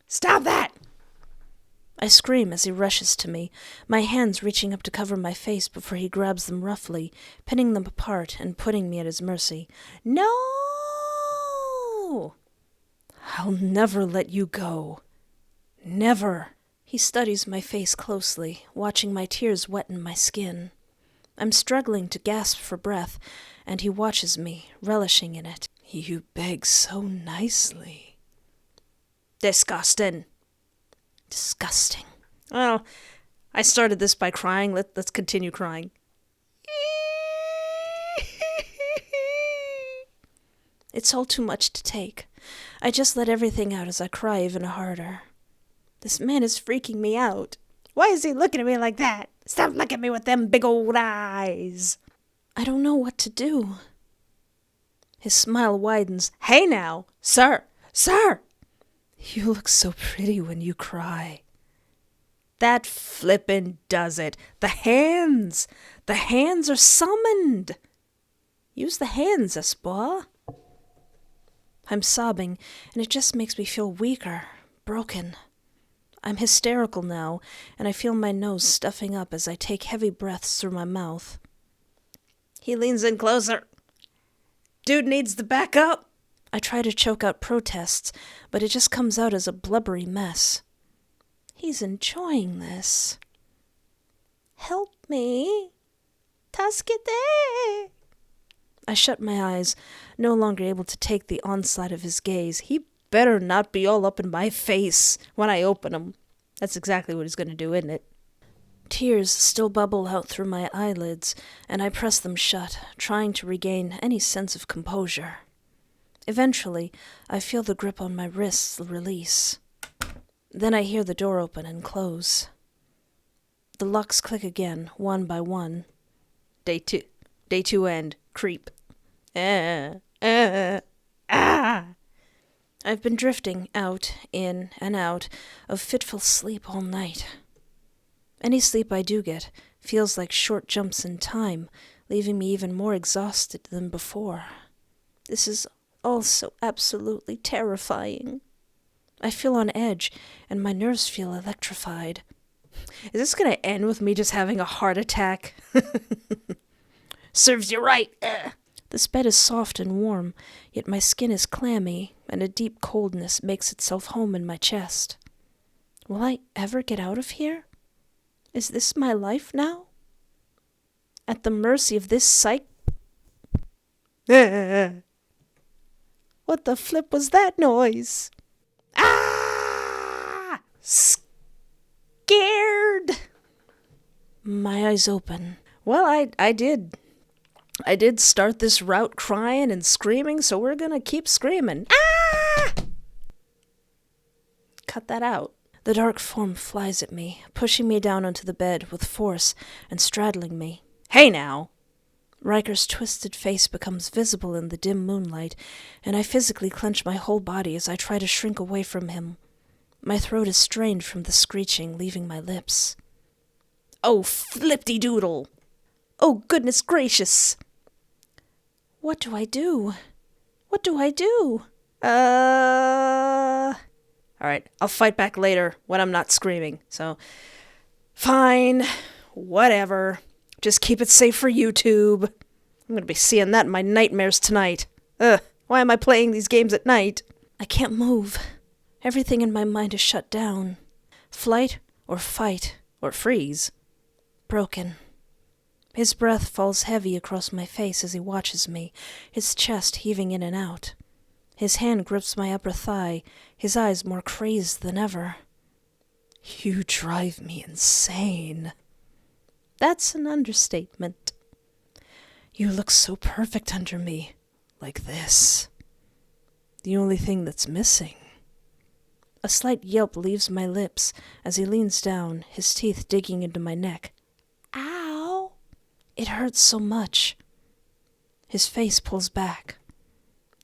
Stop that! I scream as he rushes to me, my hands reaching up to cover my face before he grabs them roughly, pinning them apart and putting me at his mercy. No! I'll never let you go. Never. He studies my face closely, watching my tears wetten my skin. I'm struggling to gasp for breath, and he watches me, relishing in it. You beg so nicely. Disgusting. Disgusting. Well, I started this by crying. Let's continue crying. It's all too much to take. I just let everything out as I cry even harder. This man is freaking me out. Why is he looking at me like that? Stop looking at me with them big old eyes. I don't know what to do. His smile widens. Hey now, sir! You look so pretty when you cry. That flippin' does it. The hands are summoned. Use the hands, espoir. I'm sobbing, and it just makes me feel weaker, broken. I'm hysterical now, and I feel my nose stuffing up as I take heavy breaths through my mouth. He leans in closer. Dude needs to back up. I try to choke out protests, but it just comes out as a blubbery mess. He's enjoying this. Help me. Tasquete. I shut my eyes, no longer able to take the onslaught of his gaze. He better not be all up in my face when I open them. That's exactly what he's going to do, isn't it? Tears still bubble out through my eyelids, and I press them shut, trying to regain any sense of composure. Eventually, I feel the grip on my wrists release. Then I hear the door open and close. The locks click again, one by one. Day two end. Creep. I've been drifting out, in, and out of fitful sleep all night. Any sleep I do get feels like short jumps in time, leaving me even more exhausted than before. This is all so absolutely terrifying. I feel on edge, and my nerves feel electrified. Is this going to end with me just having a heart attack? Serves you right. This bed is soft and warm, yet my skin is clammy, and a deep coldness makes itself home in my chest. Will I ever get out of here? Is this my life now? At the mercy of this psych... What the flip was that noise? Ah! Scared! My eyes open. Well, I did start this route crying and screaming, so we're gonna keep screaming. Ah! Cut that out. The dark form flies at me, pushing me down onto the bed with force and straddling me. Hey now! Riker's twisted face becomes visible in the dim moonlight, and I physically clench my whole body as I try to shrink away from him. My throat is strained from the screeching, leaving my lips. Oh, flip-de-doodle! Oh, goodness gracious! What do I do? What do I do? Alright, I'll fight back later when I'm not screaming, so... Fine. Whatever. Just keep it safe for YouTube. I'm gonna be seeing that in my nightmares tonight. Why am I playing these games at night? I can't move. Everything in my mind is shut down. Flight or fight or freeze. Broken. His breath falls heavy across my face as he watches me, his chest heaving in and out. His hand grips my upper thigh, his eyes more crazed than ever. You drive me insane. That's an understatement. You look so perfect under me, like this. The only thing that's missing. A slight yelp leaves my lips as he leans down, his teeth digging into my neck. Ow! It hurts so much. His face pulls back.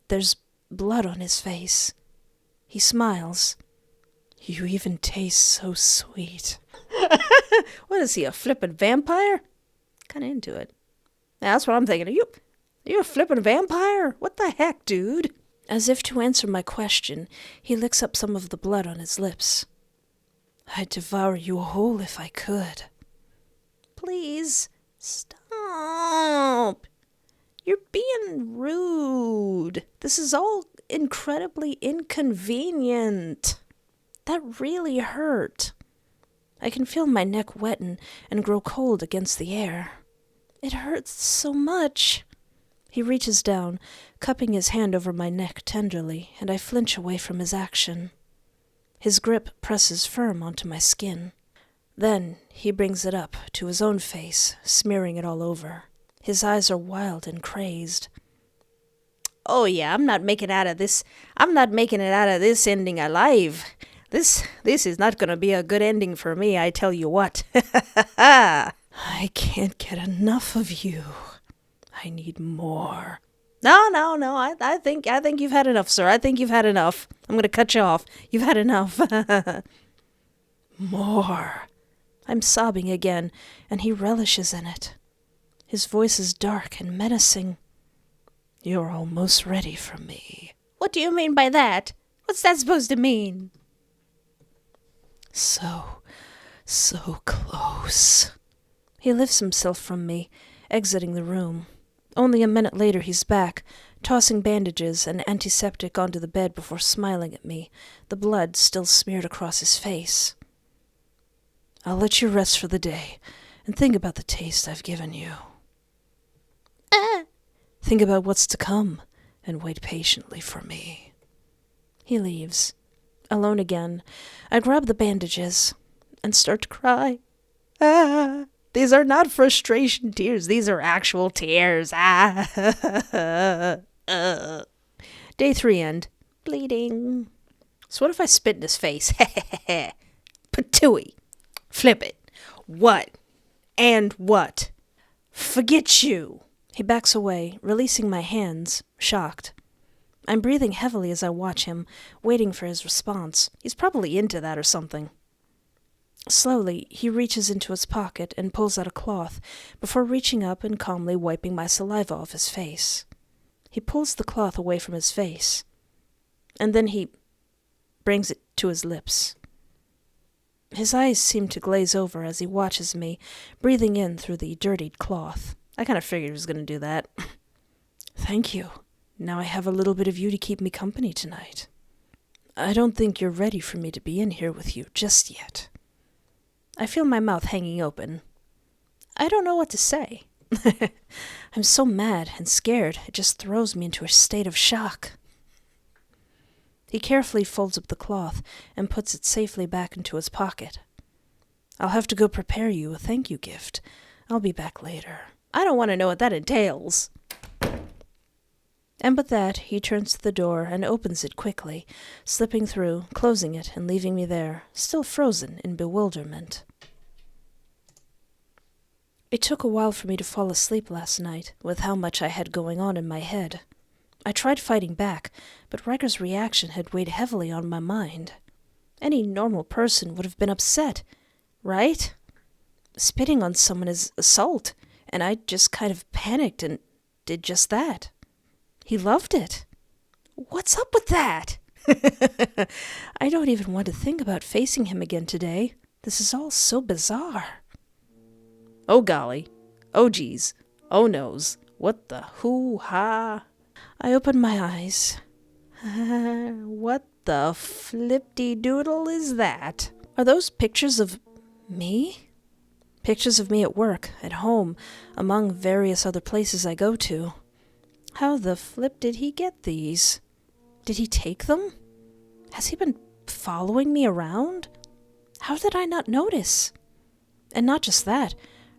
There's blood on his face. He smiles. You even taste so sweet. What is he, a flippin' vampire? Kinda into it. Yeah, that's what I'm thinking. Are you a flippin' vampire? What the heck, dude? As if to answer my question, he licks up some of the blood on his lips. I'd devour you whole if I could. Please, stop. You're being rude. This is all incredibly inconvenient. That really hurt. I can feel my neck wetten and grow cold against the air. It hurts so much. He reaches down, cupping his hand over my neck tenderly, and I flinch away from his action. His grip presses firm onto my skin. Then he brings it up to his own face, smearing it all over. His eyes are wild and crazed. Oh yeah, I'm not making it out of this ending alive. This is not going to be a good ending for me, I tell you what. I can't get enough of you. I need more. No. I think you've had enough, sir. I think you've had enough. I'm going to cut you off. You've had enough. More. I'm sobbing again, and he relishes in it. His voice is dark and menacing. You're almost ready for me. What do you mean by that? What's that supposed to mean? So close. He lifts himself from me, exiting the room. Only a minute later he's back, tossing bandages and antiseptic onto the bed before smiling at me, the blood still smeared across his face. I'll let you rest for the day, and think about the taste I've given you. Think about what's to come, and wait patiently for me. He leaves. Alone again, I grab the bandages and start to cry. These are not frustration tears. These are actual tears. Day 3 end. Bleeding. So what if I spit in his face? Patooey. Flip it. What? And what? Forget you. He backs away, releasing my hands, shocked. I'm breathing heavily as I watch him, waiting for his response. He's probably into that or something. Slowly, he reaches into his pocket and pulls out a cloth, before reaching up and calmly wiping my saliva off his face. He pulls the cloth away from his face, and then he brings it to his lips. His eyes seem to glaze over as he watches me, breathing in through the dirtied cloth. I kind of figured he was going to do that. Thank you. Now I have a little bit of you to keep me company tonight. I don't think you're ready for me to be in here with you just yet. I feel my mouth hanging open. I don't know what to say. I'm so mad and scared, it just throws me into a state of shock. He carefully folds up the cloth and puts it safely back into his pocket. I'll have to go prepare you a thank you gift. I'll be back later. I don't want to know what that entails. And with that, he turns to the door and opens it quickly, slipping through, closing it, and leaving me there, still frozen in bewilderment. It took a while for me to fall asleep last night, with how much I had going on in my head. I tried fighting back, but Riker's reaction had weighed heavily on my mind. Any normal person would have been upset, right? Spitting on someone is assault, and I just kind of panicked and did just that. He loved it. What's up with that? I don't even want to think about facing him again today. This is all so bizarre. Oh golly. Oh geez. Oh noes. What the hoo-ha? I open my eyes. What the flip-de-doodle is that? Are those pictures of me? Pictures of me at work, at home, among various other places I go to. How the flip did he get these? Did he take them? Has he been following me around? How did I not notice? And not just that,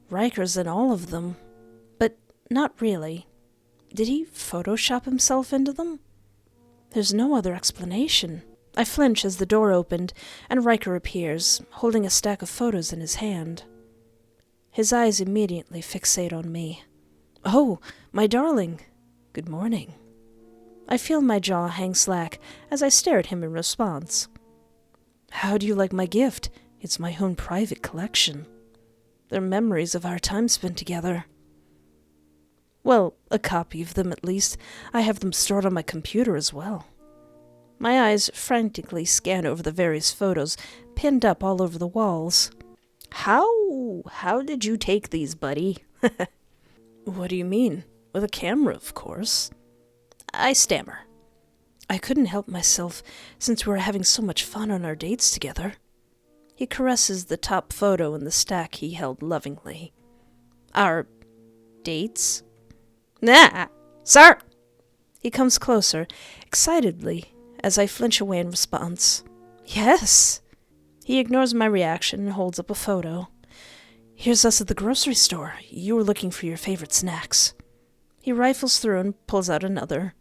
Riker's in all of them. But not really. Did he Photoshop himself into them? There's no other explanation. I flinch as the door opened, and Riker appears, holding a stack of photos in his hand. His eyes immediately fixate on me. Oh, my darling. Good morning. I feel my jaw hang slack as I stare at him in response. How do you like my gift? It's my own private collection. They're memories of our time spent together. Well, a copy of them at least. I have them stored on my computer as well. My eyes frantically scan over the various photos pinned up all over the walls. How did you take these, buddy? What do you mean? With a camera, of course. I stammer. I couldn't help myself since we were having so much fun on our dates together. He caresses the top photo in the stack he held lovingly. Our dates? Nah, sir! He comes closer, excitedly, as I flinch away in response. Yes. He ignores my reaction and holds up a photo. Here's us at the grocery store. You were looking for your favorite snacks. He rifles through and pulls out another.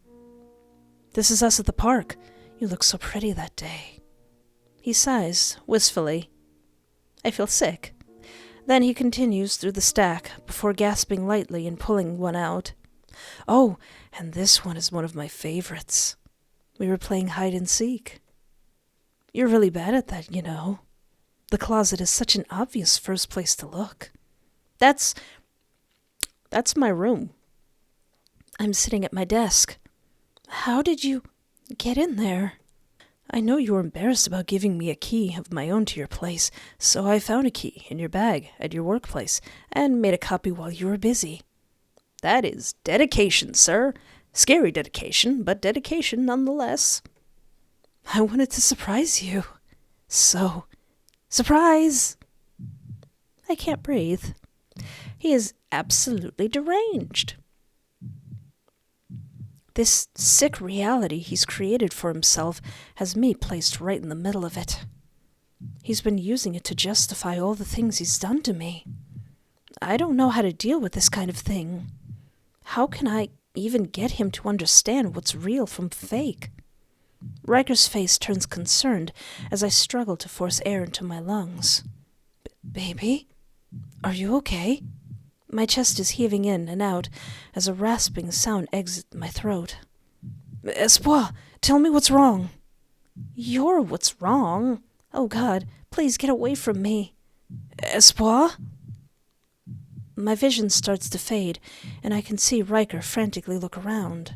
This is us at the park. You looked so pretty that day. He sighs, wistfully. I feel sick. Then he continues through the stack, before gasping lightly and pulling one out. Oh, and this one is one of my favorites. We were playing hide and seek. You're really bad at that, you know. The closet is such an obvious first place to look. That's my room. I'm sitting at my desk. How did you get in there? I know you were embarrassed about giving me a key of my own to your place, so I found a key in your bag at your workplace and made a copy while you were busy. That is dedication, sir. Scary dedication, but dedication nonetheless. I wanted to surprise you. So, surprise! I can't breathe. He is absolutely deranged. This sick reality he's created for himself has me placed right in the middle of it. He's been using it to justify all the things he's done to me. I don't know how to deal with this kind of thing. How can I even get him to understand what's real from fake? Riker's face turns concerned as I struggle to force air into my lungs. Baby? Are you okay? My chest is heaving in and out as a rasping sound exits my throat. Espoir, tell me what's wrong. You're what's wrong. Oh God, please get away from me. Espoir? My vision starts to fade, and I can see Riker frantically look around.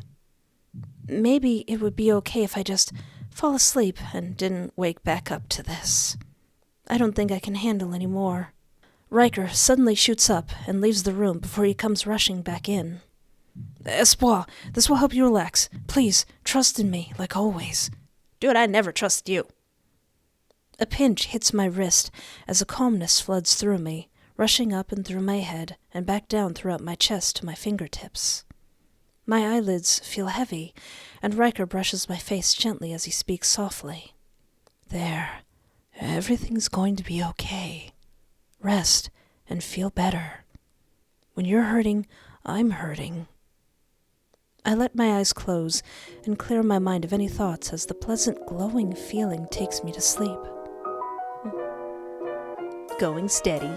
Maybe it would be okay if I just fall asleep and didn't wake back up to this. I don't think I can handle any more. Riker suddenly shoots up and leaves the room before he comes rushing back in. Espoir, this will help you relax. Please, trust in me, like always. Dude, I never trust you. A pinch hits my wrist as a calmness floods through me, rushing up and through my head and back down throughout my chest to my fingertips. My eyelids feel heavy, and Riker brushes my face gently as he speaks softly. There, everything's going to be okay. Rest and feel better. When you're hurting, I'm hurting. I let my eyes close and clear my mind of any thoughts as the pleasant glowing feeling takes me to sleep. Going steady.